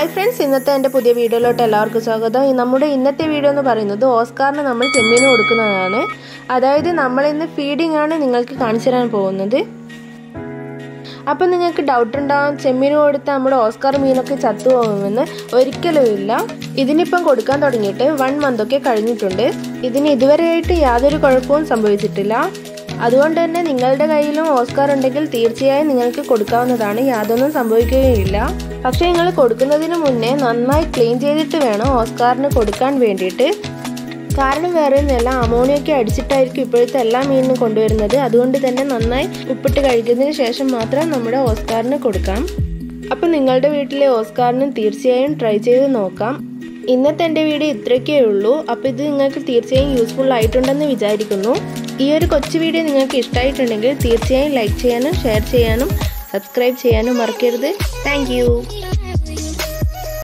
Hi friends, ഇന്നത്തെ എൻ്റെ പുതിയ വീഡിയോയിലോട്ട് എല്ലാവർക്കും സ്വാഗതം. നമ്മുടെ ഇന്നത്തെ വീഡിയോ എന്ന് പറയുന്നത് ഓസ്കാറിന് നമ്മൾ ചെമ്മീൻ കൊടുക്കുന്നതാണ്. അതായത് നമ്മൾ ഇന്ന് ഫീഡിംഗ് ആണ് നിങ്ങൾക്ക് കാണിച്ചു തരാൻ പോകുന്നത്. അപ്പോൾ നിങ്ങൾക്ക് ഡൗട്ട് ഉണ്ടാവും, ചെമ്മീൻ കൊടുത്ത് നമ്മുടെ ഓസ്കാർ മീനൊക്കെ ചത്തുപോകുമെന്ന്. ഒരിക്കലും ഇല്ല. ഇതിനിപ്പം കൊടുക്കാൻ തുടങ്ങിയിട്ട് 1 month ഒക്കെ കഴിഞ്ഞിട്ടുണ്ട്. ഇതിന് ഇതുവരെയായിട്ട് യാതൊരു കുഴപ്പവും സംഭവിച്ചിട്ടില്ല. അതുകൊണ്ട് തന്നെ നിങ്ങളുടെ കയ്യിലും ഓസ്കാർ ഉണ്ടെങ്കിൽ തീർച്ചയായും നിങ്ങൾക്ക് കൊടുക്കാവുന്നതാണ്. യാതൊന്നും സംഭവിക്കുകയില്ല. പക്ഷേ നിങ്ങൾ കൊടുക്കുന്നതിന് മുന്നേ നന്നായി ക്ലീൻ ചെയ്തിട്ട് വേണം ഓസ്കാറിന് കൊടുക്കാൻ വേണ്ടിയിട്ട്. കാരണം വേറെ ഒന്നുമല്ല, അമോണിയൊക്കെ അടിച്ചിട്ടായിരിക്കും ഇപ്പോഴത്തെ എല്ലാ മീനിനും കൊണ്ടുവരുന്നത്. അതുകൊണ്ട് തന്നെ നന്നായി ഉപ്പിട്ട് കഴിക്കുന്നതിന് ശേഷം മാത്രം നമ്മുടെ ഓസ്കാറിന് കൊടുക്കാം. അപ്പം നിങ്ങളുടെ വീട്ടിലെ ഓസ്കാറിനും തീർച്ചയായും ട്രൈ ചെയ്ത് നോക്കാം. ഇന്നത്തെ എൻ്റെ വീഡിയോ ഇത്രയൊക്കെ ഉള്ളൂ. അപ്പോൾ ഇത് നിങ്ങൾക്ക് തീർച്ചയായും യൂസ്ഫുൾ ആയിട്ടുണ്ടെന്ന് വിചാരിക്കുന്നു. ഈ ഒരു കൊച്ചു വീഡിയോ നിങ്ങൾക്ക് ഇഷ്ടമായിട്ടുണ്ടെങ്കിൽ തീർച്ചയായും ലൈക്ക് ചെയ്യാനും ഷെയർ ചെയ്യാനും സബ്സ്ക്രൈബ് ചെയ്യാനും മറക്കരുത്. താങ്ക്